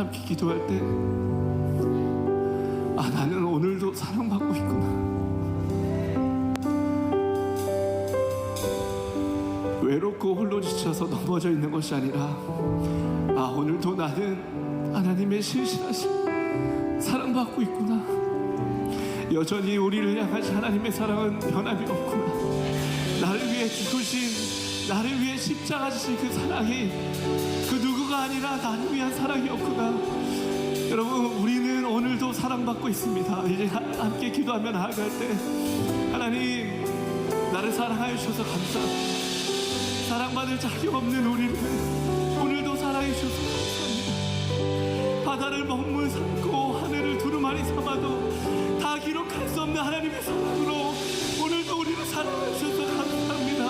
함께 기도할 때, 아, 나는 오늘도 사랑받고 있구나. 외롭고 홀로 지쳐서 넘어져 있는 것이 아니라, 아, 오늘도 나는 하나님의 신실하신 사랑받고 있구나. 여전히 우리를 향하신 하나님의 사랑은 변함이 없구나. 나를 위해 죽으신, 나를 위해 십자가 지신 그 사랑이 그 누구가 아니라 나를 위한 사랑이었구나. 여러분, 우리는 오늘도 사랑받고 있습니다. 이제 함께 기도하며 나아갈 때, 하나님, 나를 사랑하여 주셔서 감사합니다. 사랑받을 자격 없는 우리를 오늘도 사랑해 주셔서 감사합니다. 바다를 먹물 삼고 하늘을 두루마리 삼아도 다 기록할 수 없는 하나님의 사랑으로 오늘도 우리를 사랑해 주셔서 감사합니다.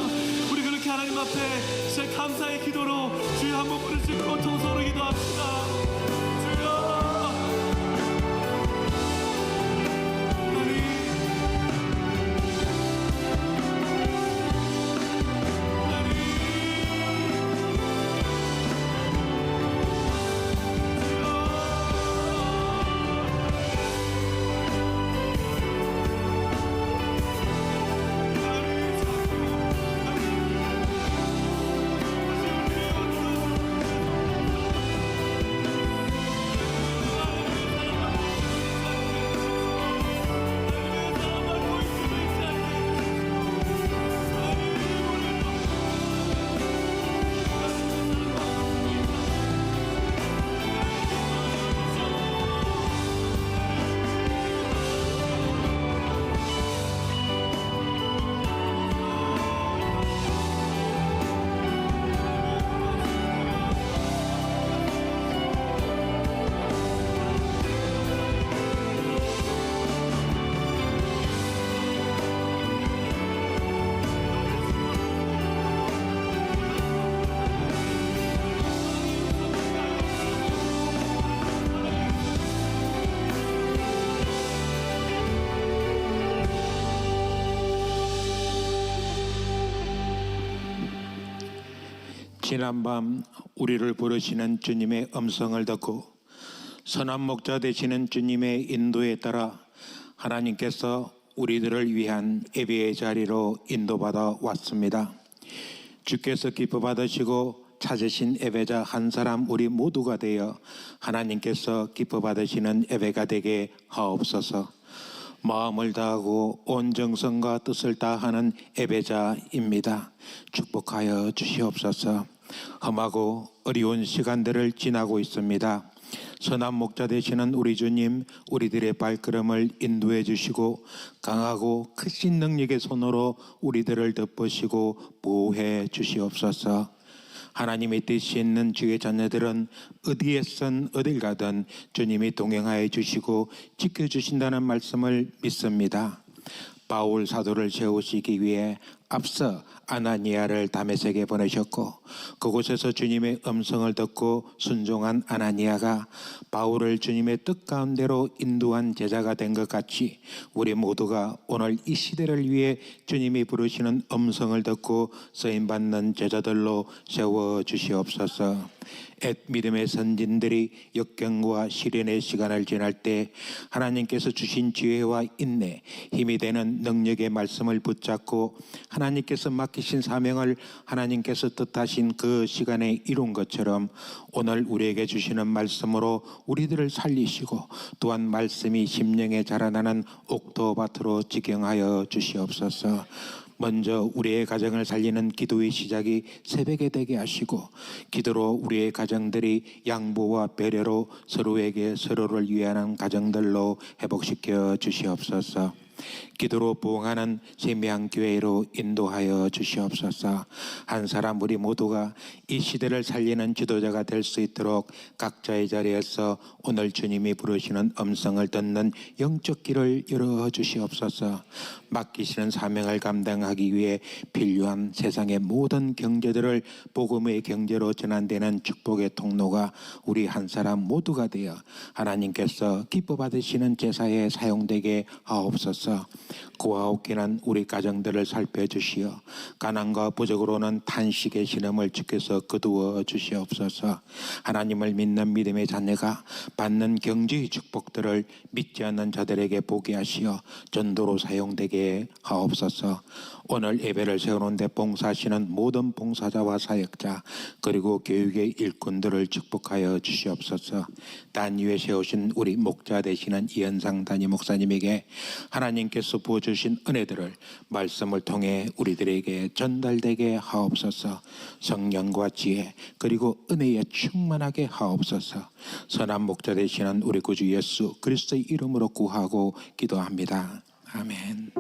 우리 그렇게 하나님 앞에 진짜 감사의 기도로 주여 한번 부르시고 통성으로 기도합시다. 지난밤 우리를 부르시는 주님의 음성을 듣고 선한 목자 되시는 주님의 인도에 따라 하나님께서 우리들을 위한 예배의 자리로 인도받아 왔습니다. 주께서 기뻐 받으시고 찾으신 예배자 한 사람 우리 모두가 되어 하나님께서 기뻐 받으시는 예배가 되게 하옵소서. 마음을 다하고 온 정성과 뜻을 다하는 예배자입니다. 축복하여 주시옵소서. 험하고 어려운 시간들을 지나고 있습니다. 선한 목자 되시는 우리 주님, 우리들의 발걸음을 인도해 주시고 강하고 크신 능력의 손으로 우리들을 덮으시고 보호해 주시옵소서. 하나님의 뜻이 있는 주의 자녀들은 어디에선 어딜 가든 주님이 동행하여 주시고 지켜주신다는 말씀을 믿습니다. 바울 사도를 세우시기 위해 앞서 아나니아를 다메섹에 보내셨고 그곳에서 주님의 음성을 듣고 순종한 아나니아가 바울을 주님의 뜻 가운데로 인도한 제자가 된 것 같이 우리 모두가 오늘 이 시대를 위해 주님이 부르시는 음성을 듣고 쓰임받는 제자들로 세워주시옵소서. 옛 믿음의 선진들이 역경과 시련의 시간을 지날 때 하나님께서 주신 지혜와 인내, 힘이 되는 능력의 말씀을 붙잡고 하나님께서 맡기신 사명을 하나님께서 뜻하신 그 시간에 이룬 것처럼 오늘 우리에게 주시는 말씀으로 우리들을 살리시고 또한 말씀이 심령에 자라나는 옥토밭으로 지경하여 주시옵소서. 먼저 우리의 가정을 살리는 기도의 시작이 새벽에 되게 하시고 기도로 우리의 가정들이 양보와 배려로 서로에게 서로를 위하는 가정들로 회복시켜 주시옵소서. 기도로 부흥하는 세미한 교회로 인도하여 주시옵소서. 한 사람 우리 모두가 이 시대를 살리는 지도자가 될 수 있도록 각자의 자리에서 오늘 주님이 부르시는 음성을 듣는 영적 길을 열어 주시옵소서. 맡기시는 사명을 감당하기 위해 필요한 세상의 모든 경제들을 복음의 경제로 전환되는 축복의 통로가 우리 한 사람 모두가 되어 하나님께서 기뻐 받으시는 제사에 사용되게 하옵소서. 고아옵기는 우리 가정들을 살펴주시어 가난과 부족으로는 탄식의 시름을 주께서 거두어 주시옵소서. 하나님을 믿는 믿음의 자녀가 받는 경제의 축복들을 믿지 않는 자들에게 보게 하시어 전도로 사용되게 하옵소서. 오늘 예배를 세우는데 봉사하시는 모든 봉사자와 사역자 그리고 교육의 일꾼들을 축복하여 주시옵소서. 단 위에 세우신 우리 목자 되시는 이현상 담임 목사님에게 하나님께서 부어주신 은혜들을 말씀을 통해 우리들에게 전달되게 하옵소서. 성령과 지혜 그리고 은혜에 충만하게 하옵소서. 선한 목자 되시는 우리 구주 예수 그리스도의 이름으로 구하고 기도합니다. 아멘.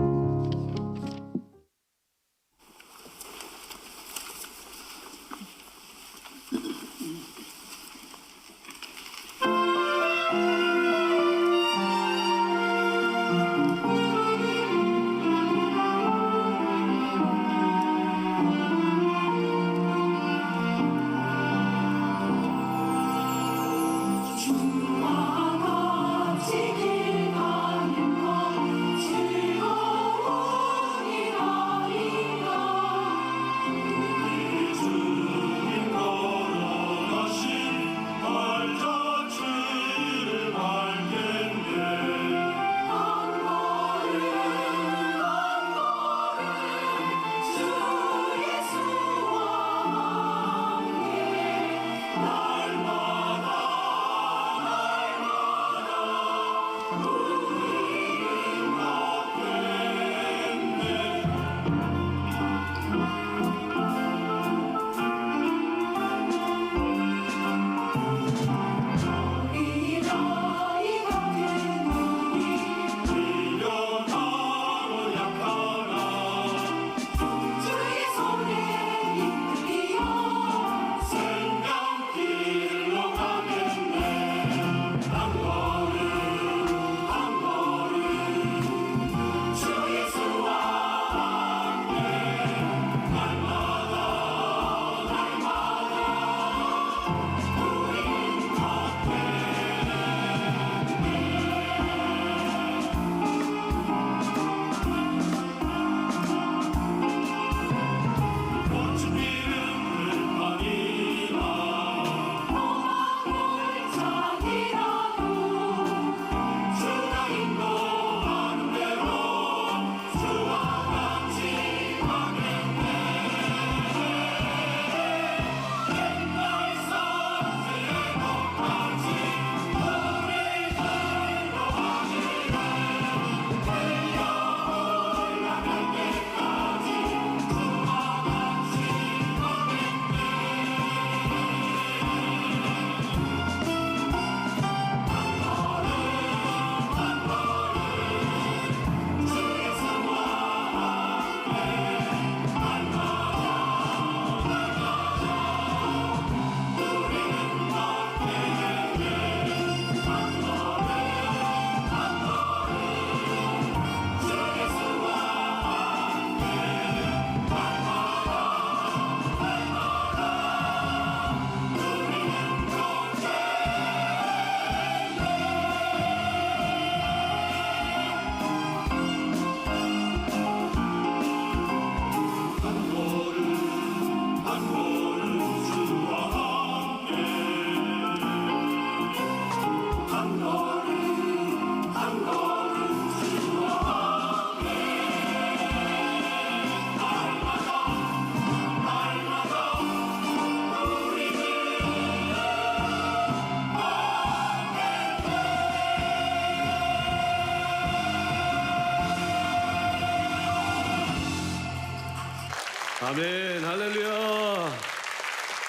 아멘, 할렐루야.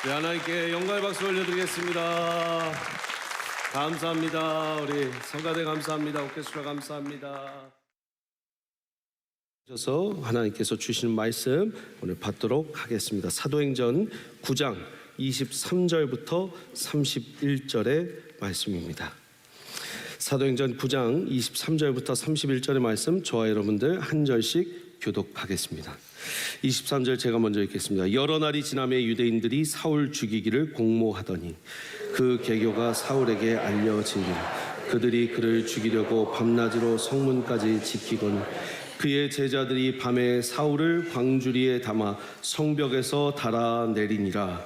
네, 하나님께 영광의 박수 올려드리겠습니다. 감사합니다. 우리 성가대 감사합니다. 오케스트라 감사합니다. 그래서 하나님께서 주시는 말씀 오늘 받도록 하겠습니다. 사도행전 9장 23절부터 31절의 말씀입니다. 사도행전 9장 23절부터 31절의 말씀 저와 여러분들 한 절씩 교독하겠습니다. 23절 제가 먼저 읽겠습니다. 여러 날이 지나매 유대인들이 사울 죽이기를 공모하더니 그 계교가 사울에게 알려지니 그들이 그를 죽이려고 밤낮으로 성문까지 지키곤 그의 제자들이 밤에 사울을 광주리에 담아 성벽에서 달아내리니라.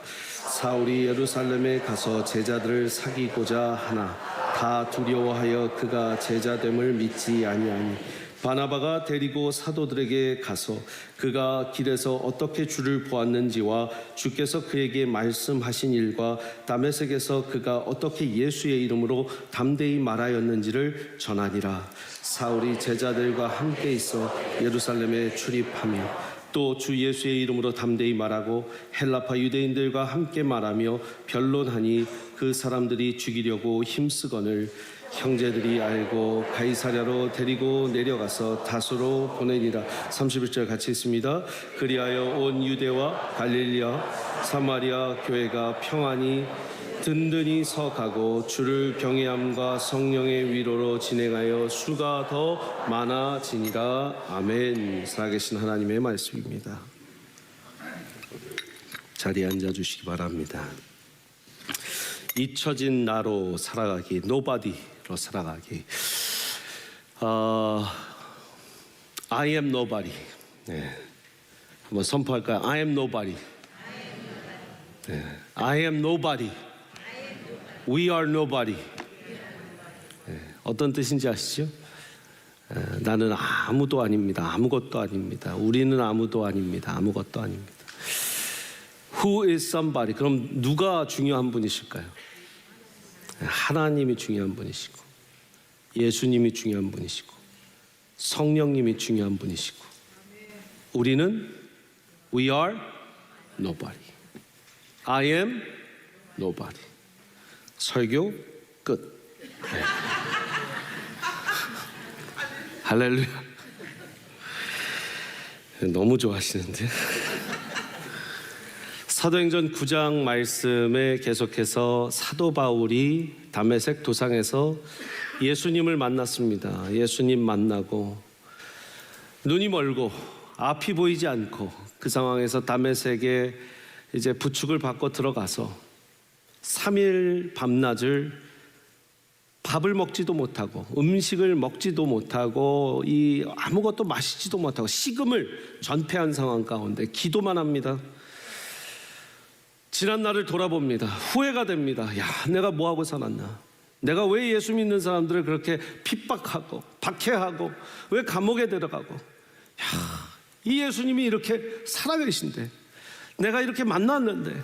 사울이 예루살렘에 가서 제자들을 사귀고자 하나 다 두려워하여 그가 제자됨을 믿지 아니하니 바나바가 데리고 사도들에게 가서 그가 길에서 어떻게 주를 보았는지와 주께서 그에게 말씀하신 일과 다메섹에서 그가 어떻게 예수의 이름으로 담대히 말하였는지를 전하니라. 사울이 제자들과 함께 있어 예루살렘에 출입하며 또 주 예수의 이름으로 담대히 말하고 헬라파 유대인들과 함께 말하며 변론하니 그 사람들이 죽이려고 힘쓰거늘 형제들이 알고 가이사랴로 데리고 내려가서 다소로 보내니라. 31절 같이 있습니다. 그리하여 온 유대와 갈릴리아 사마리아 교회가 평안히 든든히 서가고 주를 경외함과 성령의 위로로 진행하여 수가 더 많아지니라. 아멘. 살아계신 하나님의 말씀입니다. 자리에 앉아주시기 바랍니다. 잊혀진 나로 살아가기, nobody로 살아가기. I am nobody. 네. 한번 선포할까요? I am nobody. 네. I am nobody. We are nobody. 네. 어떤 뜻인지 아시죠? 나는 아무도 아닙니다. 아무것도 아닙니다. 우리는 아무도 아닙니다. 아무것도 아닙니다. Who is somebody? 그럼 누가 중요한 분이실까요? 하나님이 중요한 분이시고 예수님이 중요한 분이시고 성령님이 중요한 분이시고 우리는 We are nobody. I am nobody. 설교 끝. 네. 할렐루야. 너무 좋아하시는데. 사도행전 9장 말씀에 계속해서 사도 바울이 다메섹 도상에서 예수님을 만났습니다. 예수님 만나고 눈이 멀고 앞이 보이지 않고 그 상황에서 다메섹에 이제 부축을 받고 들어가서 3일 밤낮을 밥을 먹지도 못하고 음식을 먹지도 못하고 아무것도 마시지도 못하고 식음을 전폐한 상황 가운데 기도만 합니다. 지난 날을 돌아봅니다. 후회가 됩니다. 야, 내가 뭐하고 살았나? 내가 왜 예수 믿는 사람들을 그렇게 핍박하고 박해하고 왜 감옥에 들어가고 이 예수님이 이렇게 살아계신데 내가 이렇게 만났는데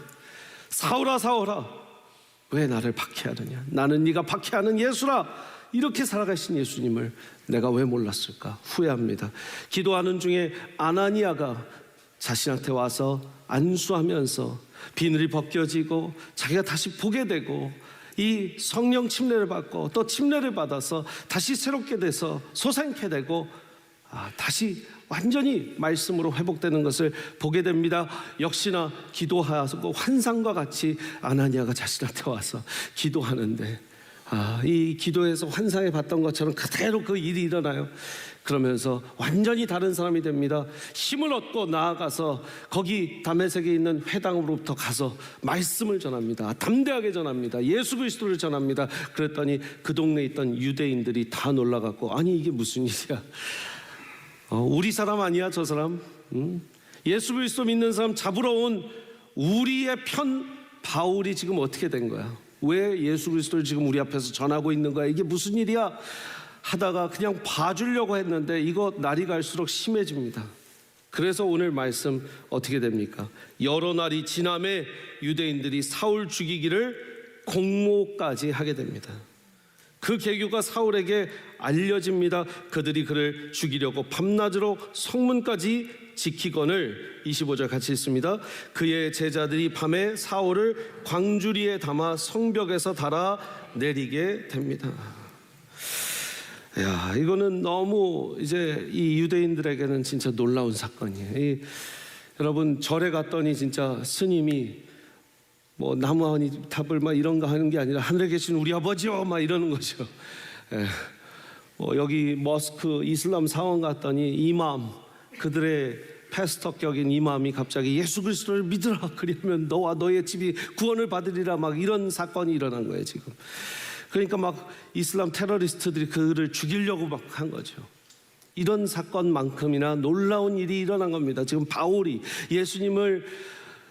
사울아 사울아 왜 나를 박해하느냐? 나는 네가 박해하는 예수라. 이렇게 살아가신 예수님을 내가 왜 몰랐을까? 후회합니다. 기도하는 중에 아나니아가 자신한테 와서 안수하면서 비늘이 벗겨지고 자기가 다시 보게 되고 이 성령 침례를 받고 또 침례를 받아서 다시 새롭게 돼서 소생케 되고 다시 완전히 말씀으로 회복되는 것을 보게 됩니다. 역시나 기도하고 환상과 같이 아나니아가 자신한테 와서 기도하는데 이 기도에서 환상에 봤던 것처럼 그대로 그 일이 일어나요. 그러면서 완전히 다른 사람이 됩니다. 힘을 얻고 나아가서 거기 다메섹에 있는 회당으로부터 가서 말씀을 전합니다. 담대하게 전합니다. 예수 그리스도를 전합니다. 그랬더니 그 동네에 있던 유대인들이 다 놀라갖고 아니 이게 무슨 일이야? 우리 사람 아니야 저 사람? 예수 그리스도 믿는 사람 잡으러 온 우리의 편 바울이 지금 어떻게 된 거야? 왜 예수 그리스도를 지금 우리 앞에서 전하고 있는 거야? 이게 무슨 일이야? 하다가 그냥 봐주려고 했는데 이거 날이 갈수록 심해집니다. 그래서 오늘 말씀 어떻게 됩니까? 여러 날이 지남에 유대인들이 사울 죽이기를 공모까지 하게 됩니다. 그 계교가 사울에게 알려집니다. 그들이 그를 죽이려고 밤낮으로 성문까지 지키거늘 25절 같이 있습니다. 그의 제자들이 밤에 사울을 광주리에 담아 성벽에서 달아 내리게 됩니다. 야, 이거는 너무 이제 이 유대인들에게는 진짜 놀라운 사건이에요. 여러분 절에 갔더니 진짜 스님이 뭐 나무하니 탑을 막 이런 거 하는 게 아니라 하늘에 계신 우리 아버지요 막 이러는 거죠. 여기 머스크 이슬람 사원 갔더니 이맘 그들의 패스터격인 이맘이 갑자기 예수 그리스도를 믿으라 그러면 너와 너의 집이 구원을 받으리라 막 이런 사건이 일어난 거예요 지금. 그러니까 막 이슬람 테러리스트들이 그를 죽이려고 막 한 거죠. 이런 사건만큼이나 놀라운 일이 일어난 겁니다. 지금 바울이 예수님을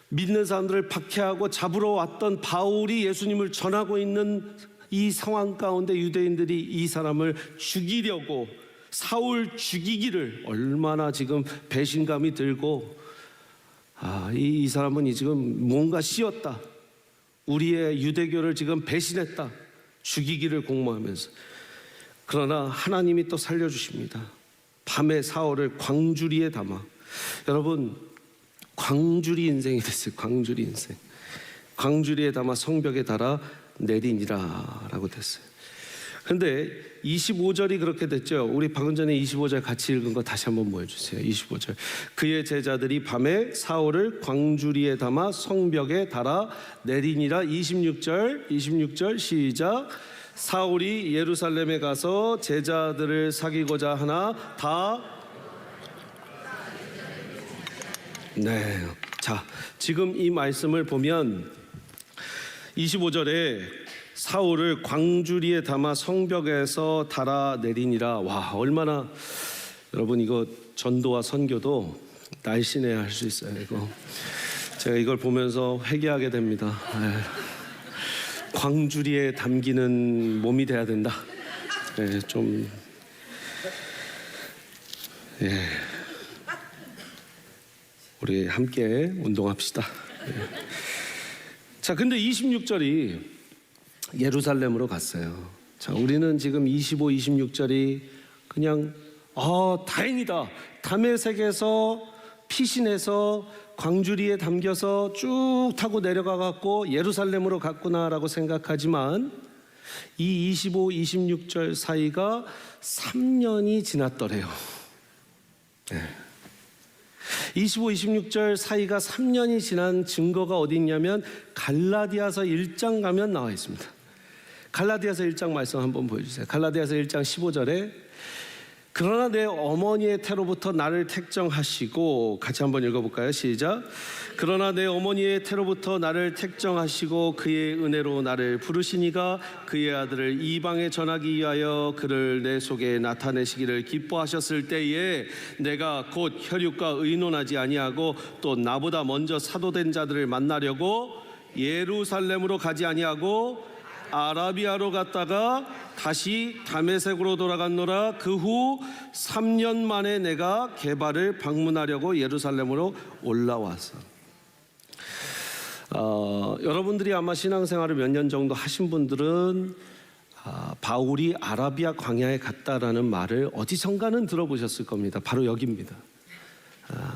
믿는 사람들을 박해하고 잡으러 왔던 바울이 예수님을 전하고 있는 이 상황 가운데 유대인들이 이 사람을 죽이려고 사울 죽이기를 얼마나 지금 배신감이 들고 이 사람은 지금 뭔가 씌었다. 우리의 유대교를 지금 배신했다. 죽이기를 공모하면서. 그러나 하나님이 또 살려주십니다. 밤에 사울을 광주리에 담아. 여러분, 광주리 인생이 됐어요. 광주리 인생. 광주리에 담아 성벽에 달아 내리니라 라고 됐어요. 근데 25절이 그렇게 됐죠. 우리 방금 전에 25절 같이 읽은 거 다시 한번 보여주세요. 25절. 그의 제자들이 밤에 사울을 광주리에 담아 성벽에 달아 내리니라. 26절 시작. 사울이 예루살렘에 가서 제자들을 사귀고자 하나 다. 네. 자, 지금 이 말씀을 보면 25절에 사울을 광주리에 담아 성벽에서 달아 내리니라. 와, 얼마나 여러분 이거 전도와 선교도 날씬해야 할 수 있어요. 이거 제가 이걸 보면서 회개하게 됩니다. 광주리에 담기는 몸이 돼야 된다. 좀 우리 함께 운동합시다. 자, 근데 26절이 예루살렘으로 갔어요. 자, 우리는 지금 25, 26절이 그냥 다행이다. 다메섹에서 피신해서 광주리에 담겨서 쭉 타고 내려가 갖고 예루살렘으로 갔구나라고 생각하지만 이 25, 26절 사이가 3년이 지났더래요. 25, 26절 사이가 3년이 지난 증거가 어디 있냐면 갈라디아서 1장 가면 나와 있습니다. 갈라디아서 1장 말씀 한번 보여주세요. 갈라디아서 1장 15절에 그러나 내 어머니의 태로부터 나를 택정하시고, 같이 한번 읽어볼까요? 시작. 그러나 내 어머니의 태로부터 나를 택정하시고 그의 은혜로 나를 부르시니가 그의 아들을 이방에 전하기 위하여 그를 내 속에 나타내시기를 기뻐하셨을 때에 내가 곧 혈육과 의논하지 아니하고 또 나보다 먼저 사도된 자들을 만나려고 예루살렘으로 가지 아니하고 아라비아로 갔다가 다시 다메섹으로 돌아갔노라. 그 후 3년 만에 내가 게바를 방문하려고 예루살렘으로 올라와서. 여러분들이 아마 신앙생활을 몇 년 정도 하신 분들은 바울이 아라비아 광야에 갔다라는 말을 어디선가는 들어보셨을 겁니다. 바로 여기입니다.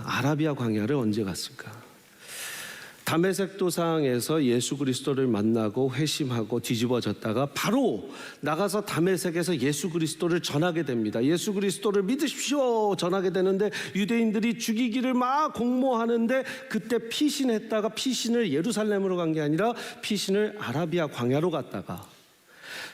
아라비아 광야를 언제 갔을까? 다메섹 도상에서 예수 그리스도를 만나고 회심하고 뒤집어졌다가 바로 나가서 다메섹에서 예수 그리스도를 전하게 됩니다. 예수 그리스도를 믿으십시오 전하게 되는데 유대인들이 죽이기를 막 공모하는데 그때 피신했다가 피신을 예루살렘으로 간 게 아니라 피신을 아라비아 광야로 갔다가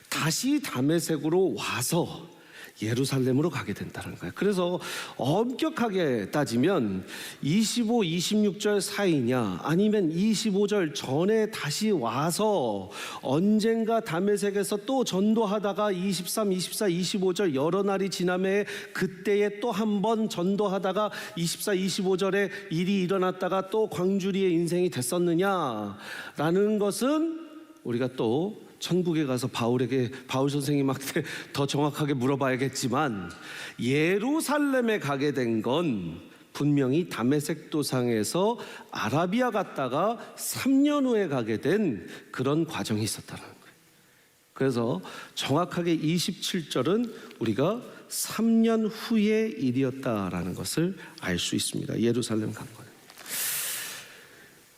다시 다메섹으로 와서 예루살렘으로 가게 된다는 거예요. 그래서 엄격하게 따지면 25, 26절 사이냐 아니면 25절 전에 다시 와서 언젠가 다메섹에서 또 전도하다가 23, 24, 25절 여러 날이 지남에 그때에 또 한 번 전도하다가 24, 25절에 일이 일어났다가 또 광주리의 인생이 됐었느냐라는 것은 우리가 또 천국에 가서 바울 선생님한테 더 정확하게 물어봐야겠지만 예루살렘에 가게 된 건 분명히 다메섹 도상에서 아라비아 갔다가 3년 후에 가게 된 그런 과정이 있었다는 거예요. 그래서 정확하게 27절은 우리가 3년 후의 일이었다라는 것을 알 수 있습니다. 예루살렘 간 거예요.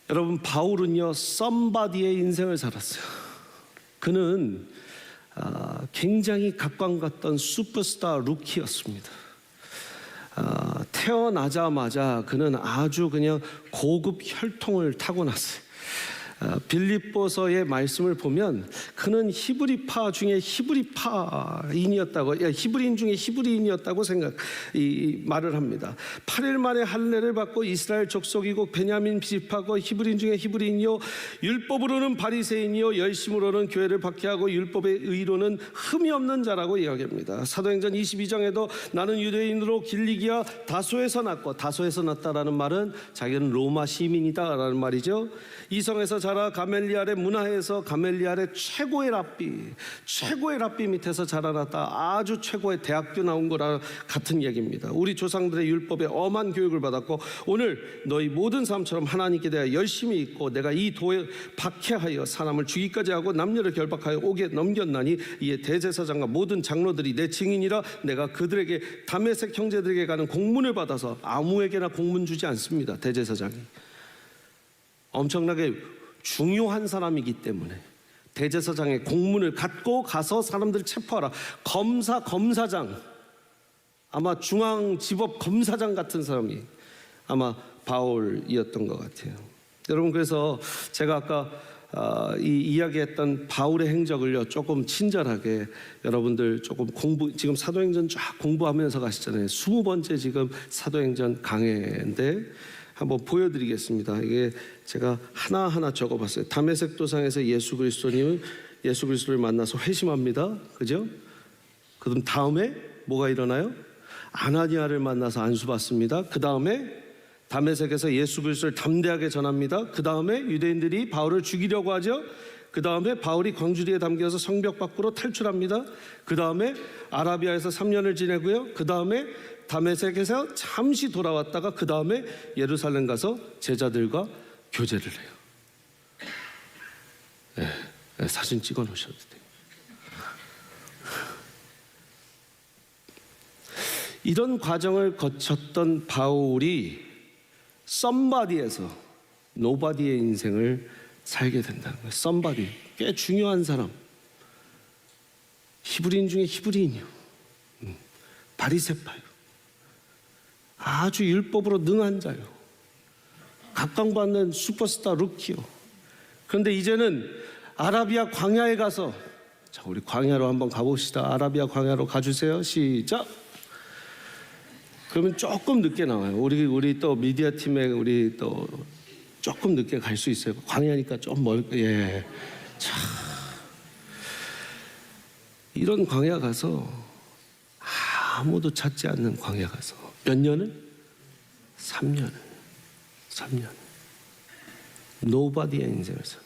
여러분, 바울은요 썸바디의 인생을 살았어요. 그는 굉장히 각광받던 슈퍼스타 루키였습니다. 태어나자마자 그는 아주 그냥 고급 혈통을 타고났어요. 빌립보서의 말씀을 보면 그는 히브리파 중에 히브리파인이었다고, 히브리인 중에 히브리인이었다고 말을 합니다. 8일 만에 할례를 받고 이스라엘 족속이고 베냐민 지파고 히브리인 중에 히브리인이요 율법으로는 바리새인이요 열심으로는 교회를 박해하고 율법의 의로는 흠이 없는 자라고 이야기합니다. 사도행전 22장에도 나는 유대인으로 길리기아 다소에서 났고, 다소에서 났다라는 말은 자기는 로마 시민이다라는 말이죠. 이성에서 자라 가멜리알의 문화에서 가멜리알의 최고의 랍비 밑에서 자라났다. 아주 최고의 대학교 나온 거랑 같은 얘기입니다. 우리 조상들의 율법에 엄한 교육을 받았고 오늘 너희 모든 사람처럼 하나님께 대하여 열심히 있고 내가 이 도에 박해하여 사람을 죽이까지 하고 남녀를 결박하여 옥에 넘겼나니 이에 대제사장과 모든 장로들이 내 증인이라. 내가 그들에게 다메섹 형제들에게 가는 공문을 받아서 아무에게나 공문 주지 않습니다. 대제사장이 엄청나게 중요한 사람이기 때문에 대제사장의 공문을 갖고 가서 사람들을 체포하라. 검사장, 아마 중앙지법 검사장 같은 사람이 아마 바울이었던 것 같아요. 여러분, 그래서 제가 아까 이 이야기했던 바울의 행적을요 조금 친절하게 여러분들 조금 지금 사도행전 쫙 공부하면서 가시잖아요. 20번째 지금 사도행전 강해인데 한번 보여드리겠습니다. 이게 제가 하나하나 적어봤어요. 다메섹 도상에서 예수 그리스도를 만나서 회심합니다. 그죠? 그럼 다음에 뭐가 일어나요? 아나니아를 만나서 안수받습니다. 그 다음에 다메섹에서 예수 그리스도를 담대하게 전합니다. 그 다음에 유대인들이 바울을 죽이려고 하죠. 그 다음에 바울이 광주리에 담겨서 성벽 밖으로 탈출합니다. 그 다음에 아라비아에서 3년을 지내고요. 그 다음에 다메섹에서 잠시 돌아왔다가 그 다음에 예루살렘 가서 제자들과 교제를 해요. 사진 찍어 놓으셔도 돼요. 이런 과정을 거쳤던 바울이 썸바디에서 노바디의 인생을 살게 된다는 거예요. 썸바디, 꽤 중요한 사람, 히브리인 중에 히브리인이요, 바리새파요, 아주 율법으로 능한 자요, 각광받는 슈퍼스타 루키요. 그런데 이제는 아라비아 광야에 가서, 자, 우리 광야로 한번 가봅시다. 아라비아 광야로 가주세요. 시작. 그러면 조금 늦게 나와요. 우리 또 미디어 팀에 우리 또 조금 늦게 갈 수 있어요. 광야니까 좀 예. 자, 이런 광야 가서 아무도 찾지 않는 광야 가서 몇 년을? 3년. 노바디의 인생을 사.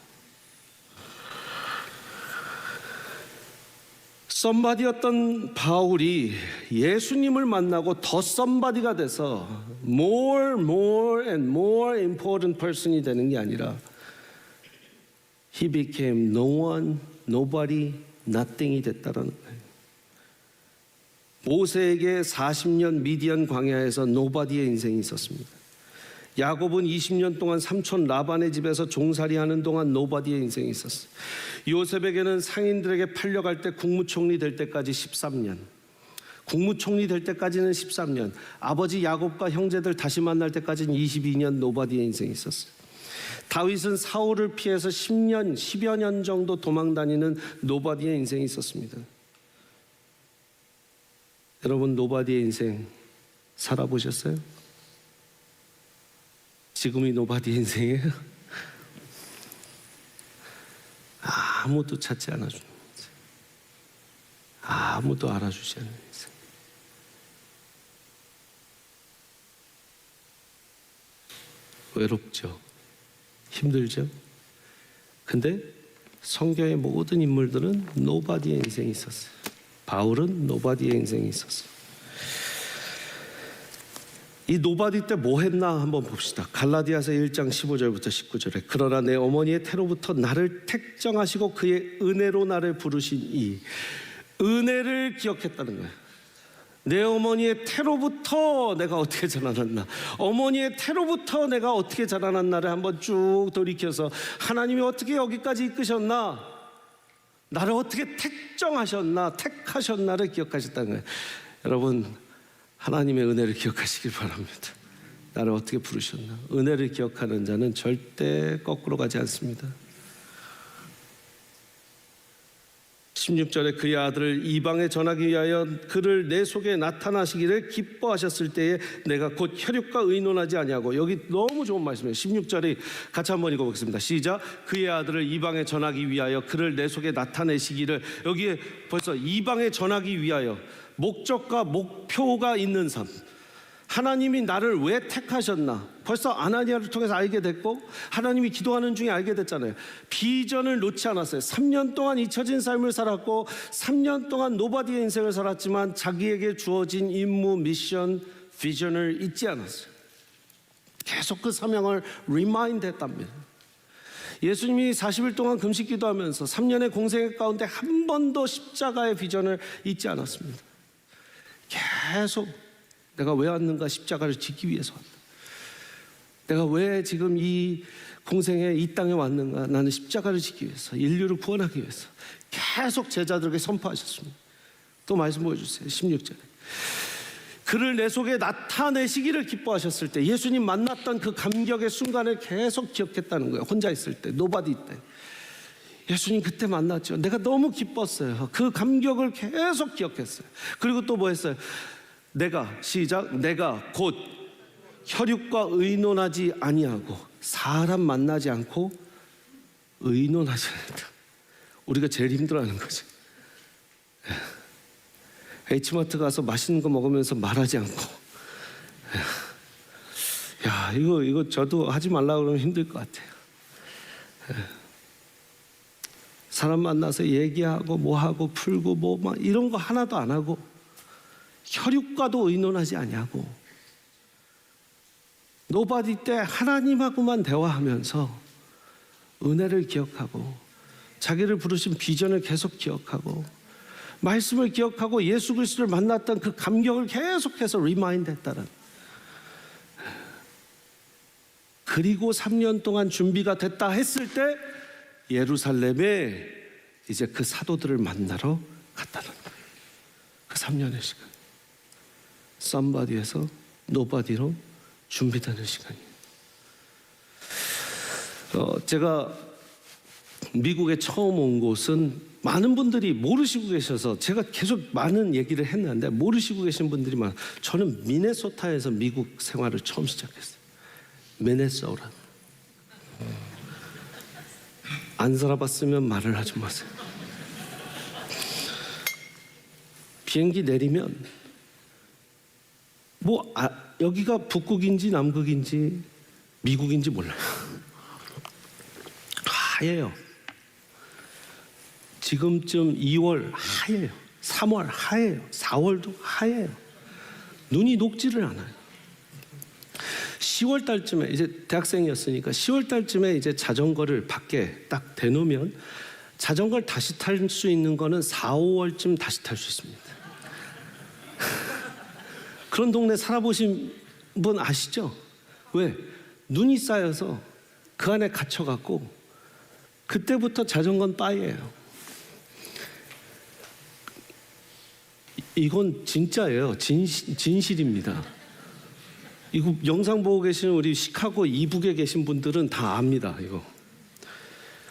썸바디였던 바울이 예수님을 만나고 더 썸바디가 돼서 more and more important person이 되는 게 아니라 he became no one, nobody, nothing이 됐다라는 거예요. 모세에게 40년 미디안 광야에서 노바디의 인생이 있었습니다. 야곱은 20년 동안 삼촌 라반의 집에서 종살이하는 동안 노바디의 인생이 있었어요. 요셉에게는 상인들에게 팔려갈 때 국무총리 될 때까지 13년, 국무총리 될 때까지는 13년, 아버지 야곱과 형제들 다시 만날 때까지는 22년 노바디의 인생이 있었어요. 다윗은 사울을 피해서 10여 년 정도 도망다니는 노바디의 인생이 있었습니다. 여러분, 노바디의 인생 살아보셨어요? 지금이 노바디 인생이에요? 아무도 찾지 않아주는 인생, 아무도 알아주지 않는 인생. 외롭죠? 힘들죠? 근데 성경의 모든 인물들은 노바디의 인생이 있었어요. 바울은 노바디의 인생이 있었어요. 이 노바디 때 뭐 했나 한번 봅시다. 갈라디아서 1장 15절부터 19절에 그러나 내 어머니의 태로부터 나를 택정하시고 그의 은혜로 나를 부르신 이 은혜를 기억했다는 거예요. 내 어머니의 태로부터 내가 어떻게 자라났나, 어머니의 태로부터 내가 어떻게 자라났나를 한번 쭉 돌이켜서 하나님이 어떻게 여기까지 이끄셨나, 나를 어떻게 택정하셨나, 택하셨나를 기억하셨다는 거예요. 여러분, 하나님의 은혜를 기억하시길 바랍니다. 나를 어떻게 부르셨나. 은혜를 기억하는 자는 절대 거꾸로 가지 않습니다. 16절에 그의 아들을 이방에 전하기 위하여 그를 내 속에 나타나시기를 기뻐하셨을 때에 내가 곧 혈육과 의논하지 아니하고. 여기 너무 좋은 말씀이에요. 16절에 같이 한번 읽어보겠습니다. 시작. 그의 아들을 이방에 전하기 위하여 그를 내 속에 나타내시기를. 여기에 벌써 이방에 전하기 위하여 목적과 목표가 있는 삶. 하나님이 나를 왜 택하셨나 벌써 아나니아를 통해서 알게 됐고, 하나님이 기도하는 중에 알게 됐잖아요. 비전을 놓지 않았어요. 3년 동안 잊혀진 삶을 살았고 3년 동안 노바디의 인생을 살았지만 자기에게 주어진 임무, 미션, 비전을 잊지 않았어요. 계속 그 사명을 리마인드 했답니다. 예수님이 40일 동안 금식 기도하면서 3년의 공생 가운데 한 번도 십자가의 비전을 잊지 않았습니다. 계속 내가 왜 왔는가, 십자가를 지기 위해서 왔다. 내가 왜 지금 이 공생에 이 땅에 왔는가, 나는 십자가를 지기 위해서, 인류를 구원하기 위해서. 계속 제자들에게 선포하셨습니다. 또 말씀 보여주세요. 16절에 그를 내 속에 나타내시기를 기뻐하셨을 때, 예수님 만났던 그 감격의 순간을 계속 기억했다는 거예요. 혼자 있을 때, 노바디 때. 예수님 그때 만났죠. 내가 너무 기뻤어요. 그 감격을 계속 기억했어요. 그리고 또 뭐 했어요? 내가, 시작, 내가 곧 혈육과 의논하지 아니하고. 사람 만나지 않고 의논하셔야 된다. 우리가 제일 힘들어하는 거지. H마트 가서 맛있는 거 먹으면서 말하지 않고. 야, 이거 저도 하지 말라고 그러면 힘들 것 같아요. 사람 만나서 얘기하고 뭐하고 풀고 뭐 막 이런 거 하나도 안 하고, 혈육과도 의논하지 아니하고, 노바디 때 하나님하고만 대화하면서 은혜를 기억하고, 자기를 부르신 비전을 계속 기억하고, 말씀을 기억하고, 예수 그리스도를 만났던 그 감격을 계속해서 리마인드 했다는. 그리고 3년 동안 준비가 됐다 했을 때 예루살렘에 이제 그 사도들을 만나러 갔다는 거예요. 그 3년의 시간. 썸바디에서 노바디로 준비되는 시간이에요. 제가 미국에 처음 온 곳은 많은 분들이 모르시고 계셔서 제가 계속 많은 얘기를 했는데 모르시고 계신 분들이 많아요. 저는 미네소타에서 미국 생활을 처음 시작했어요. 미네소타. 안 살아봤으면 말을 하지 마세요. 비행기 내리면 여기가 북극인지 남극인지 미국인지 몰라요. 하얘요. 지금쯤 2월 하얘요. 3월 하얘요. 4월도 하얘요. 눈이 녹지를 않아요. 10월 달쯤에, 이제 대학생이었으니까 10월 달쯤에 이제 자전거를 밖에 딱 대놓으면 자전거를 다시 탈 수 있는 거는 4, 5월쯤 다시 탈 수 있습니다. 그런 동네 살아보신 분 아시죠? 왜? 눈이 쌓여서 그 안에 갇혀갖고 그때부터 자전거는 빠이예요. 이건 진짜예요. 진실입니다. 이거 영상 보고 계시는 우리 시카고 이북에 계신 분들은 다 압니다. 이거.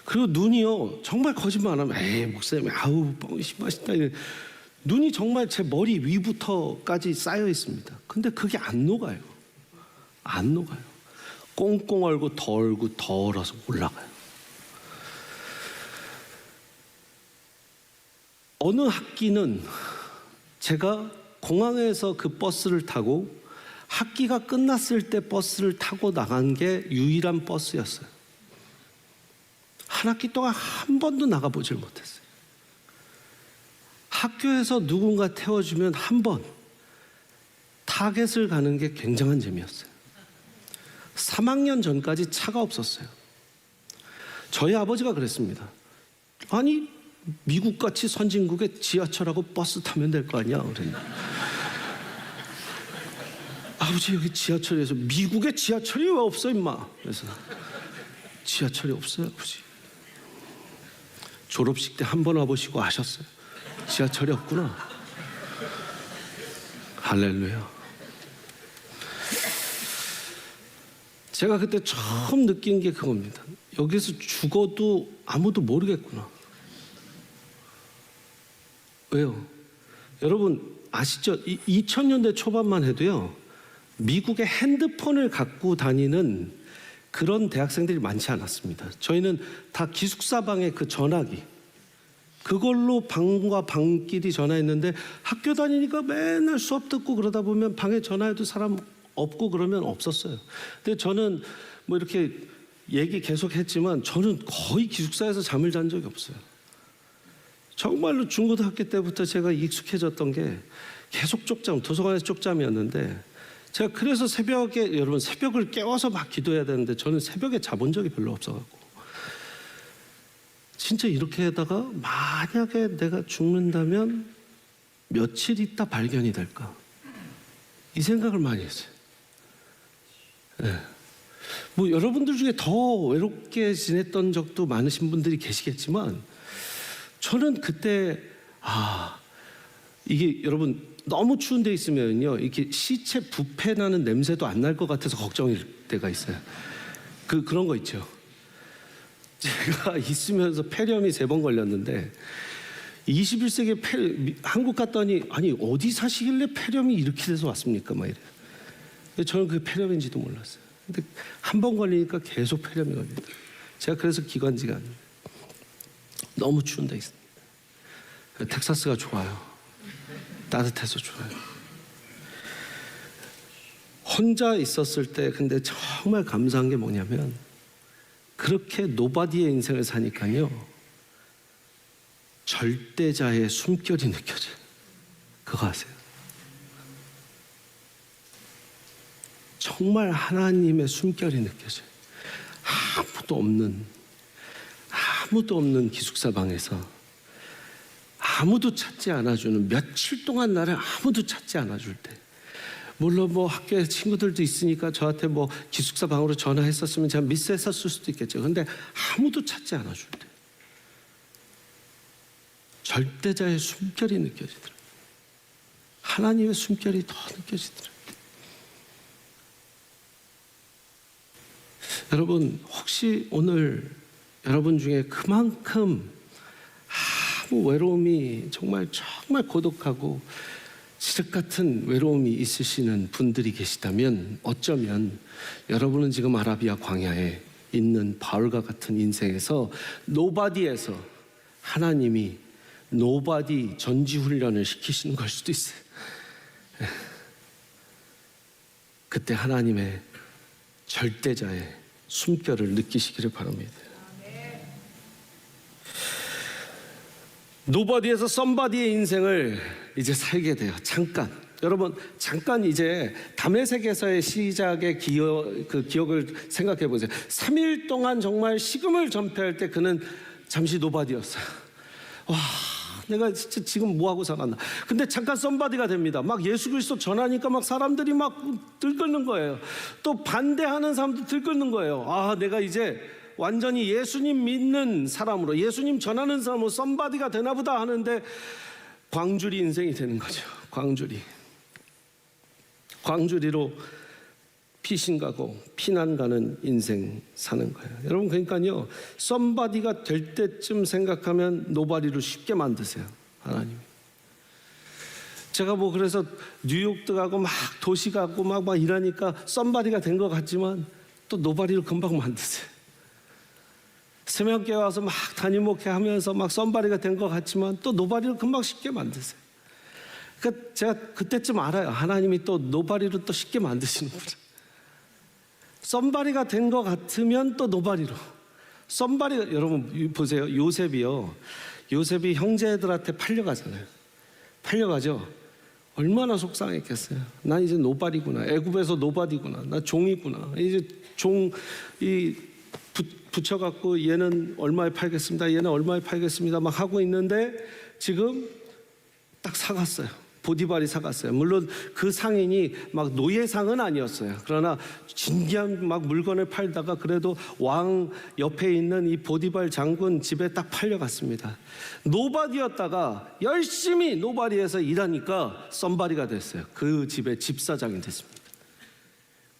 그리고 눈이요, 정말 거짓말 안 하면 에이 목사님 아우 뻥이 맛있다. 눈이 정말 제 머리 위부터까지 쌓여 있습니다. 근데 그게 안 녹아요. 안 녹아요. 꽁꽁 얼고 더 얼고 더 얼어서 올라가요. 어느 학기는 제가 공항에서 그 버스를 타고 학기가 끝났을 때 버스를 타고 나간 게 유일한 버스였어요. 한 학기 동안 한 번도 나가보질 못했어요. 학교에서 누군가 태워주면 한 번 타겟을 가는 게 굉장한 재미였어요. 3학년 전까지 차가 없었어요. 저희 아버지가 그랬습니다. 아니 미국같이 선진국에 지하철하고 버스 타면 될 거 아니야. 그랬는데 아버지 여기 지하철에서, 미국에 지하철이 왜 없어 임마. 그래서 지하철이 없어요 아버지. 졸업식 때 한 번 와보시고 아셨어요. 지하철이 없구나. 할렐루야. 제가 그때 처음 느낀 게 그겁니다. 여기서 죽어도 아무도 모르겠구나. 왜요? 여러분 아시죠? 2000년대 초반만 해도요, 미국의 핸드폰을 갖고 다니는 그런 대학생들이 많지 않았습니다. 저희는 다 기숙사방에 그 전화기, 그걸로 방과 방끼리 전화했는데, 학교 다니니까 맨날 수업 듣고 그러다 보면 방에 전화해도 사람 없고 그러면 없었어요. 근데 저는 뭐 이렇게 얘기 계속 했지만 저는 거의 기숙사에서 잠을 잔 적이 없어요. 정말로 중고등학교 때부터 제가 익숙해졌던 게 계속 쪽잠, 도서관에서 쪽잠이었는데, 제가 그래서 새벽에, 여러분 새벽을 깨워서 막 기도해야 되는데 저는 새벽에 자본 적이 별로 없어갖고, 진짜 이렇게 하다가 만약에 내가 죽는다면 며칠 있다 발견이 될까, 이 생각을 많이 했어요. 네. 뭐 여러분들 중에 더 외롭게 지냈던 적도 많으신 분들이 계시겠지만, 저는 그때 이게 여러분 너무 추운 데 있으면요, 이렇게 시체 부패 나는 냄새도 안 날 것 같아서 걱정일 때가 있어요. 그런 거 있죠. 제가 있으면서 폐렴이 3번 걸렸는데, 21세기에 한국 갔더니 아니 어디 사시길래 폐렴이 이렇게 돼서 왔습니까? 막 이래요. 저는 그게 폐렴인지도 몰랐어요. 근데 한 번 걸리니까 계속 폐렴이 걸리더라고요. 제가 그래서 기관지가 안 돼요. 너무 추운 데 있습니다. 텍사스가 좋아요. 따뜻해서 좋아요. 혼자 있었을 때 근데 정말 감사한 게 뭐냐면, 그렇게 노바디의 인생을 사니까요, 절대자의 숨결이 느껴져요. 그거 아세요? 정말 하나님의 숨결이 느껴져요. 아무도 없는 기숙사 방에서 아무도 찾지 않아주는, 며칠 동안 나를 아무도 찾지 않아줄 때, 물론 뭐 학교에 친구들도 있으니까 저한테 뭐 기숙사 방으로 전화했었으면 제가 미스했었을 수도 있겠죠. 근데 아무도 찾지 않아줄 때 절대자의 숨결이 느껴지더라고요. 하나님의 숨결이 더 느껴지더라고요. 여러분 혹시 오늘 여러분 중에 그만큼 아무 외로움이, 정말 고독하고 지륵 같은 외로움이 있으시는 분들이 계시다면, 어쩌면 여러분은 지금 아라비아 광야에 있는 바울과 같은 인생에서 노바디에서 하나님이 노바디 전지훈련을 시키시는 걸 수도 있어요. 그때 하나님의 절대자의 숨결을 느끼시기를 바랍니다. 노바디에서 썸바디의 인생을 이제 살게 돼요. 여러분 잠깐 이제 다메섹에서의 시작의 기억을 생각해 보세요. 3일 동안 정말 식음을 전폐할 때 그는 잠시 노바디였어요. 와, 내가 진짜 지금 뭐하고 살았나. 근데 잠깐 썸바디가 됩니다. 막 예수 그리스도 전하니까 막 사람들이 막 들끓는 거예요. 또 반대하는 사람도 들끓는 거예요. 내가 이제 완전히 예수님 믿는 사람으로, 예수님 전하는 사람으로 썸바디가 되나 보다 하는데, 광주리 인생이 되는 거죠. 광주리로 피신 가고 피난 가는 인생 사는 거예요. 여러분 그러니까요, 썸바디가 될 때쯤 생각하면 노바디로 쉽게 만드세요, 하나님이. 제가 뭐 그래서 뉴욕도 가고 막 도시 가고 막 일하니까 썸바디가 된 것 같지만 또 노바디로 금방 만드세요. 세명교회 와서 막 담임 목회하면서 막 썸바디가 된 것 같지만 또 노바디로 금방 쉽게 만드세요. 그러니까 제가 그때쯤 알아요. 하나님이 또 노바디로 또 쉽게 만드시는구나. 썸바디가 된 것 같으면 또 노바디로. 썸바디가, 여러분 보세요. 요셉이 형제들한테 팔려가잖아요. 팔려가죠. 얼마나 속상했겠어요. 난 이제 노바디구나. 애굽에서 노바디구나. 나 종이구나. 이제 붙여갖고 얘는 얼마에 팔겠습니다. 얘는 얼마에 팔겠습니다. 막 하고 있는데 지금 딱 사갔어요. 보디발이 사갔어요. 물론 그 상인이 막 노예상은 아니었어요. 그러나 진귀한 막 물건을 팔다가 그래도 왕 옆에 있는 이 보디발 장군 집에 딱 팔려갔습니다. 노바디였다가 열심히 노바디에서 일하니까 썸바디가 됐어요. 그 집의 집사장이 됐습니다.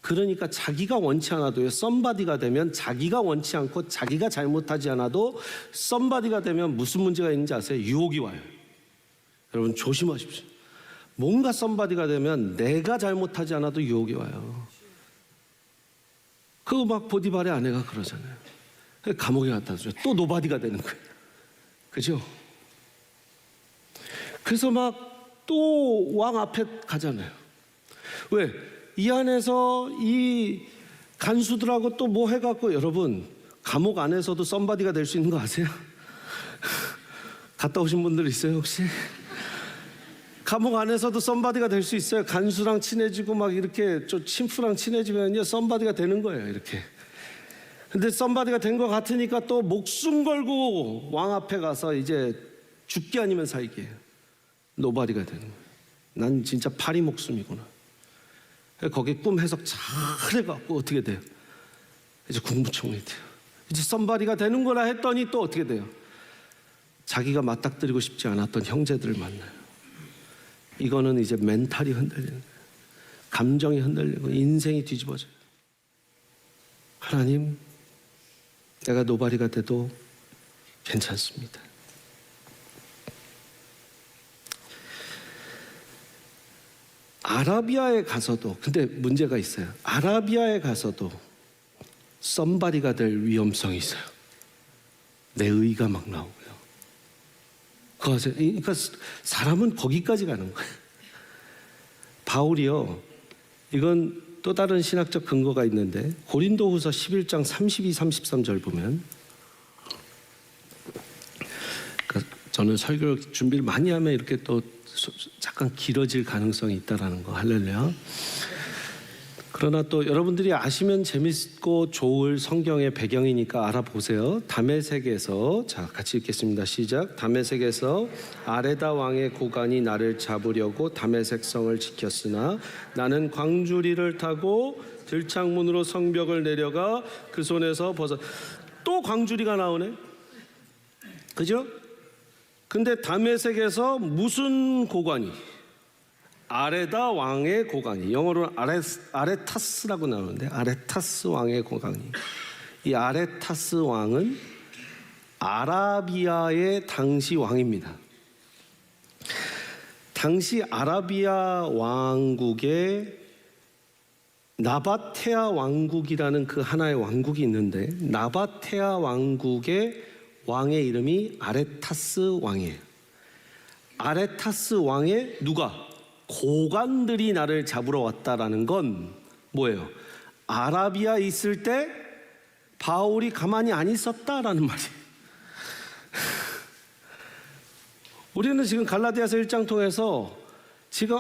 그러니까 자기가 원치 않아도요, 썸바디가 되면 자기가 원치 않고 자기가 잘못하지 않아도 썸바디가 되면 무슨 문제가 있는지 아세요? 유혹이 와요. 여러분 조심하십시오. 뭔가 썸바디가 되면 내가 잘못하지 않아도 유혹이 와요. 그거 막 보디발의 아내가 그러잖아요. 감옥에 갖다 주죠. 또 노바디가 되는 거예요. 그죠? 그래서 막 또 왕 앞에 가잖아요. 왜? 이 안에서 이 간수들하고 또 뭐 해갖고, 여러분 감옥 안에서도 썸바디가 될 수 있는 거 아세요? 갔다 오신 분들 있어요 혹시? 감옥 안에서도 썸바디가 될 수 있어요. 간수랑 친해지고 막 이렇게 좀 친프랑 친해지면요 썸바디가 되는 거예요 이렇게. 근데 썸바디가 된 것 같으니까 또 목숨 걸고 왕 앞에 가서 이제 죽기 아니면 살기예요. 노바디가 되는 거예요. 난 진짜 파리 목숨이구나. 거기 꿈 해석 잘 해갖고 어떻게 돼요? 이제 국무총리 돼요. 이제 썸바디가 되는구나 했더니 또 어떻게 돼요? 자기가 맞닥뜨리고 싶지 않았던 형제들을 만나요. 이거는 이제 멘탈이 흔들리는 거예요. 감정이 흔들리고 인생이 뒤집어져요. 하나님, 내가 노바디가 돼도 괜찮습니다. 아라비아에 가서도, 근데 문제가 있어요. 아라비아에 가서도 썸바디가 될 위험성이 있어요. 내 의가 막 나오고요. 그러니까 사람은 거기까지 가는 거예요. 바울이요, 이건 또 다른 신학적 근거가 있는데 고린도후서 11장 32, 33절 보면, 그러니까 저는 설교 준비를 많이 하면 이렇게 또 잠깐 길어질 가능성이 있다라는 거, 할렐루야. 그러나 또 여러분들이 아시면 재밌고 좋을 성경의 배경이니까 알아보세요. 다메섹에서, 자 같이 읽겠습니다. 시작. 다메섹에서 아레다 왕의 고관이 나를 잡으려고 다메섹 성을 지켰으나 나는 광주리를 타고 들창문으로 성벽을 내려가 그 손에서 벗어. 또 광주리가 나오네. 그죠? 근데 다메섹에서 무슨 고관이? 아레다 왕의 고관이, 영어로는 아레타스라고 나오는데 아레타스 왕의 고관이. 이 아레타스 왕은 아라비아의 당시 왕입니다. 당시 아라비아 왕국에 나바테아 왕국이라는 그 하나의 왕국이 있는데, 나바테아 왕국의 왕의 이름이 아레타스 왕이에요. 아레타스 왕의 누가? 고관들이 나를 잡으러 왔다라는 건 뭐예요? 아라비아 있을 때 바울이 가만히 안 있었다라는 말이에요. 우리는 지금 갈라디아서 1장 통해서 지금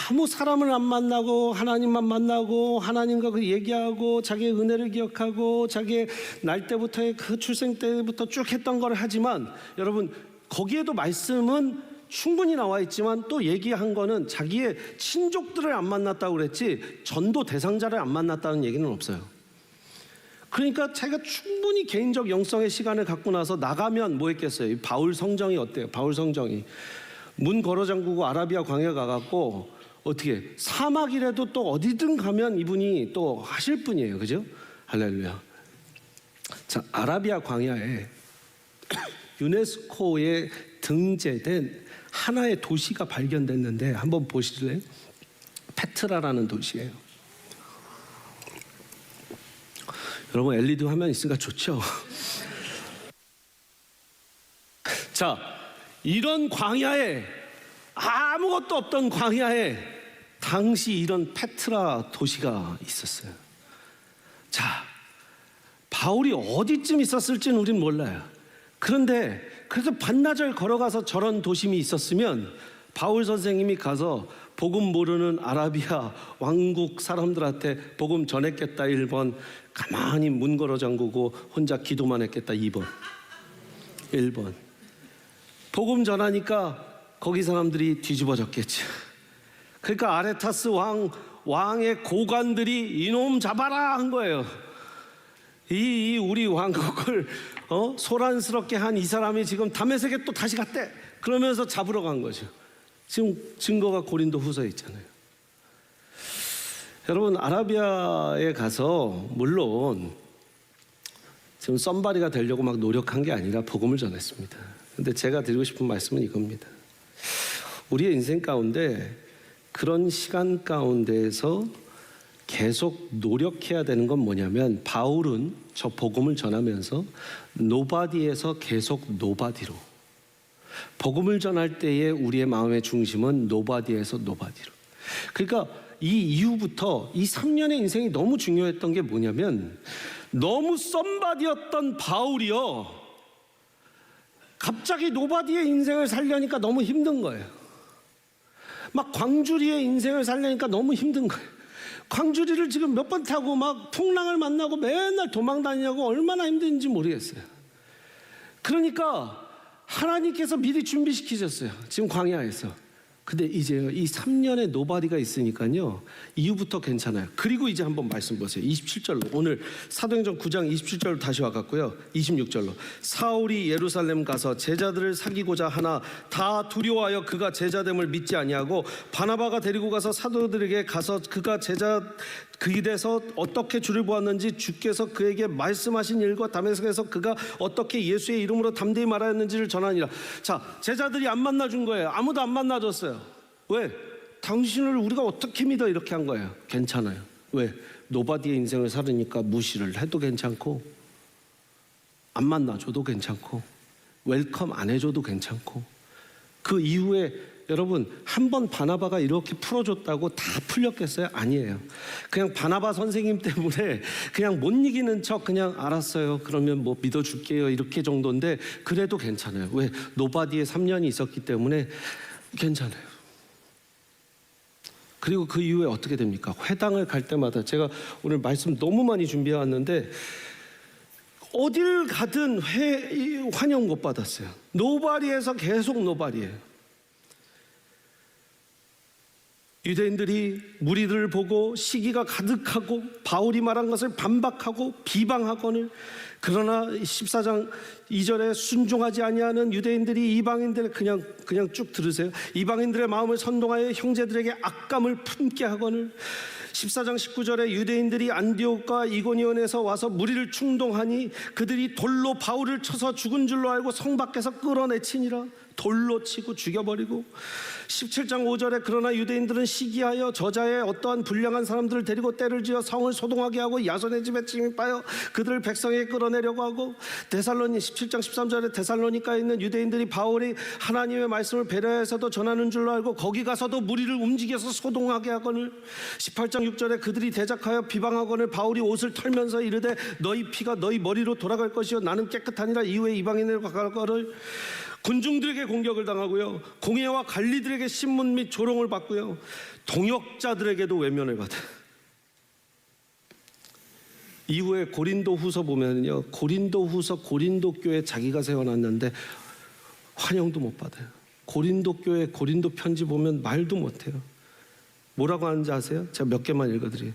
아무 사람을 안 만나고 하나님만 만나고 하나님과 그 얘기하고 자기의 은혜를 기억하고 자기의 날 때부터의 그 출생 때부터 쭉 했던 걸 하지만, 여러분 거기에도 말씀은 충분히 나와 있지만 또 얘기한 거는 자기의 친족들을 안 만났다고 그랬지 전도 대상자를 안 만났다는 얘기는 없어요. 그러니까 자기가 충분히 개인적 영성의 시간을 갖고 나서 나가면 뭐 했겠어요? 바울 성정이 어때요? 바울 성정이 문 걸어 잠그고 아라비아 광야 가갖고 어떻게 사막이라도 또 어디든 가면 이분이 또 하실 분이에요. 그죠? 할렐루야. 자, 아라비아 광야에 유네스코에 등재된 하나의 도시가 발견됐는데 한번 보실래요? 페트라라는 도시예요. 여러분 LED 화면 있으니까 좋죠? 자, 이런 광야에, 아무것도 없던 광야에 당시 이런 페트라 도시가 있었어요. 자, 바울이 어디쯤 있었을지는 우린 몰라요. 그런데 그래서 반나절 걸어가서 저런 도심이 있었으면 바울 선생님이 가서 복음 모르는 아라비아 왕국 사람들한테 복음 전했겠다 1번, 가만히 문 걸어 잠그고 혼자 기도만 했겠다 2번, 1번. 복음 전하니까 거기 사람들이 뒤집어졌겠지. 그러니까 아레타스 왕의 고관들이 이놈 잡아라 한 거예요. 이 우리 왕국을 소란스럽게 한 이 사람이 지금 다메섹에 또 다시 갔대. 그러면서 잡으러 간 거죠. 지금 증거가 고린도 후서에 있잖아요. 여러분 아라비아에 가서 물론 지금 썸바리가 되려고 막 노력한 게 아니라 복음을 전했습니다. 근데 제가 드리고 싶은 말씀은 이겁니다. 우리의 인생 가운데 그런 시간 가운데에서 계속 노력해야 되는 건 뭐냐면, 바울은 저 복음을 전하면서 노바디에서 계속 노바디로, 복음을 전할 때에 우리의 마음의 중심은 노바디에서 노바디로. 그러니까 이 이후부터 이 3년의 인생이 너무 중요했던 게 뭐냐면, 너무 썸바디였던 바울이요, 갑자기 노바디의 인생을 살려니까 너무 힘든 거예요. 막 광주리의 인생을 살려니까 너무 힘든 거예요. 광주리를 지금 몇 번 타고 막 풍랑을 만나고 맨날 도망 다니냐고 얼마나 힘든지 모르겠어요. 그러니까 하나님께서 미리 준비시키셨어요, 지금 광야에서. 근데 이제 이 3년의 노바디가 있으니까요, 이후부터 괜찮아요. 그리고 이제 한번 말씀 보세요. 27절로, 오늘 사도행전 9장 27절로 다시 와갖고요, 26절로. 사울이 예루살렘 가서 제자들을 사귀고자 하나 다 두려워하여 그가 제자됨을 믿지 아니하고, 바나바가 데리고 가서 사도들에게 가서 그가 그 길에서 어떻게 주를 보았는지, 주께서 그에게 말씀하신 일과 다메섹에서 그가 어떻게 예수의 이름으로 담대히 말하였는지를 전하니라. 자, 제자들이 안 만나준 거예요. 아무도 안 만나줬어요. 왜? 당신을 우리가 어떻게 믿어? 이렇게 한 거예요. 괜찮아요. 왜? 노바디의 인생을 살으니까 무시를 해도 괜찮고, 안 만나줘도 괜찮고, 웰컴 안 해줘도 괜찮고. 그 이후에 여러분, 한 번 바나바가 이렇게 풀어줬다고 다 풀렸겠어요? 아니에요. 그냥 바나바 선생님 때문에 그냥 못 이기는 척 그냥 알았어요, 그러면 뭐 믿어줄게요, 이렇게 정도인데 그래도 괜찮아요. 왜? 노바디에 3년이 있었기 때문에 괜찮아요. 그리고 그 이후에 어떻게 됩니까? 회당을 갈 때마다, 제가 오늘 말씀 너무 많이 준비해 왔는데 어딜 가든 환영 못 받았어요. 노바디에서 계속 노바디예요. 유대인들이 무리들을 보고 시기가 가득하고 바울이 말한 것을 반박하고 비방하거늘, 그러나 14장 2절에 순종하지 아니하는 유대인들이 이방인들의, 그냥 쭉 들으세요. 이방인들의 마음을 선동하여 형제들에게 악감을 품게 하거늘, 14장 19절에 유대인들이 안디옥과 이고니온에서 와서 무리를 충동하니 그들이 돌로 바울을 쳐서 죽은 줄로 알고 성 밖에서 끌어내치니라. 돌로 치고 죽여버리고, 17장 5절에 그러나 유대인들은 시기하여 저자의 어떠한 불량한 사람들을 데리고 때를 지어 성을 소동하게 하고 야손의 집에 침입하여 그들을 백성에게 끌어내려고 하고, 17장 13절에 데살로니카에 있는 유대인들이 바울이 하나님의 말씀을 배려해서도 전하는 줄로 알고 거기 가서도 무리를 움직여서 소동하게 하거늘, 18장 6절에 그들이 대적하여 비방하거늘 바울이 옷을 털면서 이르되 너희 피가 너희 머리로 돌아갈 것이요 나는 깨끗하니라. 이후에 이방인들과 가거늘 군중들에게 공격을 당하고요, 공회와 관리들에게 신문 및 조롱을 받고요, 동역자들에게도 외면을 받아요. 이후에 고린도후서 보면요, 고린도후서 고린도 교회 자기가 세워놨는데 환영도 못 받아요. 고린도 교회 고린도 편지 보면 말도 못해요. 뭐라고 하는지 아세요? 제가 몇 개만 읽어드려요.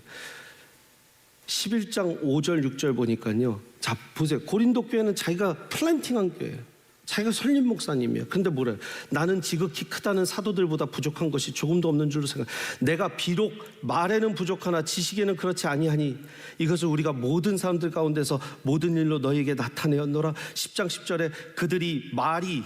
11장 5절 6절 보니까요, 자 보세요. 고린도 교회는 자기가 플랜팅한 교회예요. 자기가 설립 목사님이에요. 근데 뭐래요? 나는 지극히 크다는 사도들보다 부족한 것이 조금도 없는 줄로 생각. 내가 비록 말에는 부족하나 지식에는 그렇지 아니하니 이것을 우리가 모든 사람들 가운데서 모든 일로 너희에게 나타내었노라. 10장 10절에 그들의 말이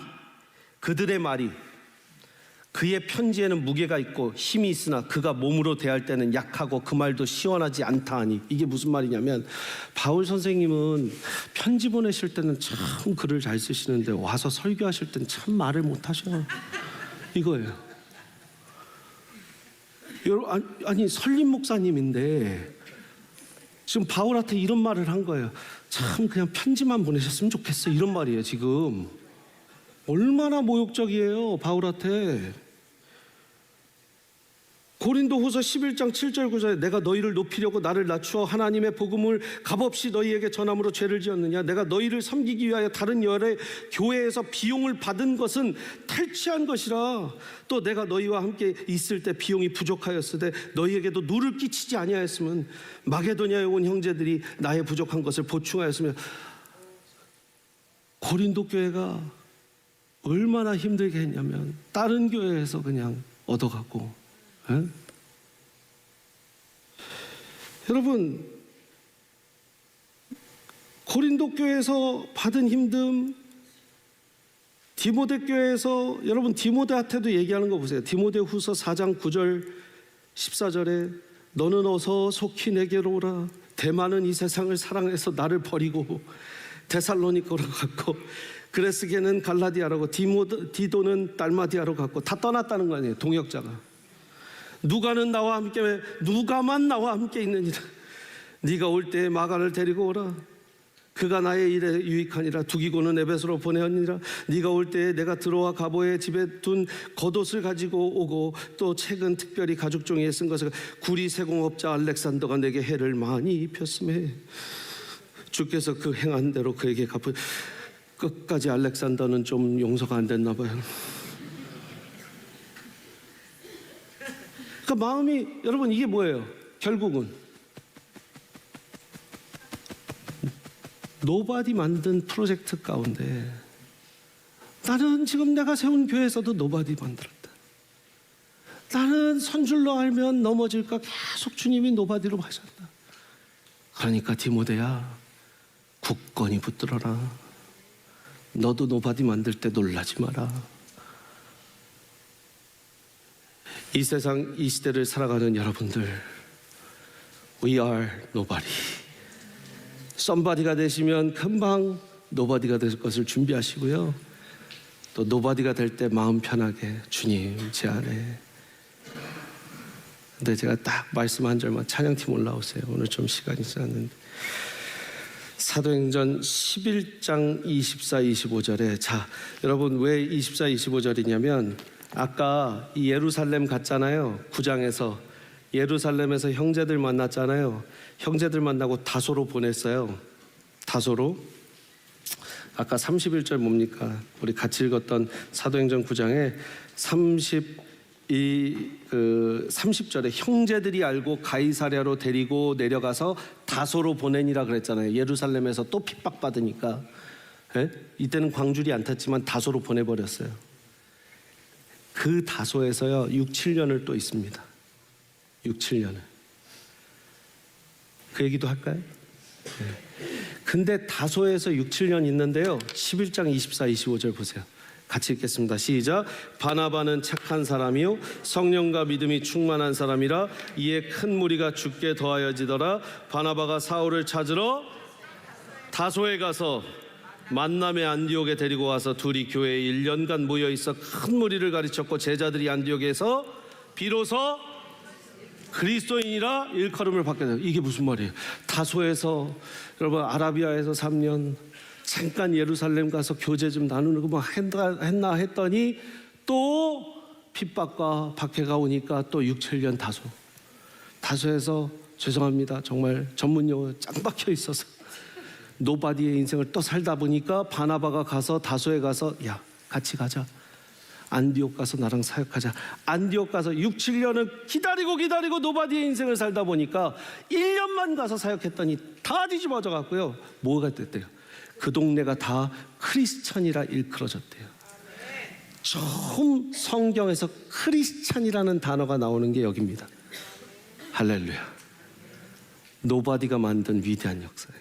그의 편지에는 무게가 있고 힘이 있으나 그가 몸으로 대할 때는 약하고 그 말도 시원하지 않다 하니, 이게 무슨 말이냐면, 바울 선생님은 편지 보내실 때는 참 글을 잘 쓰시는데 와서 설교하실 때는 참 말을 못 하셔, 이거예요. 여러분, 아니 설립 목사님인데 지금 바울한테 이런 말을 한 거예요. 참 그냥 편지만 보내셨으면 좋겠어, 이런 말이에요. 지금 얼마나 모욕적이에요, 바울한테. 고린도후서 11장 7절 9절에 내가 너희를 높이려고 나를 낮추어 하나님의 복음을 값없이 너희에게 전함으로 죄를 지었느냐. 내가 너희를 섬기기 위하여 다른 여러 교회에서 비용을 받은 것은 탈취한 것이라. 또 내가 너희와 함께 있을 때 비용이 부족하였으되 너희에게도 누를 끼치지 아니하였으면 마게도냐에 온 형제들이 나의 부족한 것을 보충하였으며. 고린도 교회가 얼마나 힘들게 했냐면 다른 교회에서 그냥 얻어갖고. 에? 여러분, 고린도 교회에서 받은 힘듦, 디모데 교회에서 여러분 디모데한테도 얘기하는 거 보세요. 디모데후서 4장 9절 14절에 너는 어서 속히 내게로 오라. 대만은 이 세상을 사랑해서 나를 버리고 데살로니가로 갔고 그레스게는 갈라디아라고 디도는 달마디아로 갔고 다 떠났다는 거 아니에요. 동역자가. 누가는 나와 함께 누가만 나와 함께 있느니라. 네가 올 때에 마가를 데리고 오라. 그가 나의 일에 유익하니라. 두기고는 에베소로 보내었니라. 네가 올 때에 내가 들어와 가보의 집에 둔 겉옷을 가지고 오고 또 책은 특별히 가죽 종이에 쓴 것을 구리 세공업자 알렉산더가 내게 해를 많이 입혔음에 주께서 그 행한 대로 그에게 갚으. 끝까지 알렉산더는 좀 용서가 안 됐나 봐요. 그러니까 마음이 여러분 이게 뭐예요? 결국은 노바디 만든 프로젝트 가운데 나는 지금 내가 세운 교회에서도 노바디 만들었다. 나는 선줄로 알면 넘어질까 계속 주님이 노바디로 하셨다. 그러니까 디모데야 굳건히 붙들어라. 너도 노바디 만들 때 놀라지 마라. 이 세상 이 시대를 살아가는 여러분들 We are nobody. somebody가 되시면 금방 노바디가 될 것을 준비하시고요. 또 노바디가 될 때 마음 편하게 주님 제 안에. 근데 제가 딱 말씀 한 절만 찬양팀 올라오세요. 오늘 좀 시간이 지났는데 사도행전 11장 24, 25절에 자 여러분 왜 24, 25절이냐면 아까 이 예루살렘 갔잖아요. 9장에서 예루살렘에서 형제들 만났잖아요. 형제들 만나고 다소로 보냈어요. 다소로. 아까 31절 뭡니까? 우리 같이 읽었던 사도행전 9장에 30절에 형제들이 알고 가이사랴로 데리고 내려가서 다소로 보내니라 그랬잖아요. 예루살렘에서 또 핍박받으니까. 예? 이때는 광줄이 안 탔지만 다소로 보내버렸어요. 그 다소에서요 6, 7년을 또 있습니다. 6, 7년을. 그 얘기도 할까요? 네. 근데 다소에서 6, 7년 있는데요 11장 24, 25절 보세요. 같이 읽겠습니다. 시작. 바나바는 착한 사람이요 성령과 믿음이 충만한 사람이라 이에 큰 무리가 죽게 더하여지더라. 바나바가 사울을 찾으러 다소에 가서 만남의 안디옥에 데리고 와서 둘이 교회에 1년간 모여있어 큰 무리를 가르쳤고 제자들이 안디옥에서 비로소 그리스도인이라 일컬음을 받게 돼요. 이게 무슨 말이에요? 다소에서 여러분 아라비아에서 3년 잠깐 예루살렘 가서 교제 좀 나누는 거 뭐 했나 했더니 또 핍박과 박해가 오니까 또 6, 7년 다소에서 죄송합니다 정말 전문 용어 짱 박혀 있어서 노바디의 인생을 또 살다 보니까 바나바가 가서 다소에 가서 야 같이 가자. 안디옥 가서 나랑 사역하자. 안디옥 가서 6, 7년을 기다리고 노바디의 인생을 살다 보니까 1년만 가서 사역했더니 다 뒤집어져 갖고요. 뭐가 됐대요? 그 동네가 다 크리스천이라 일컬어졌대요. 처음 성경에서 크리스천이라는 단어가 나오는 게 여기입니다. 할렐루야. 노바디가 만든 위대한 역사예요.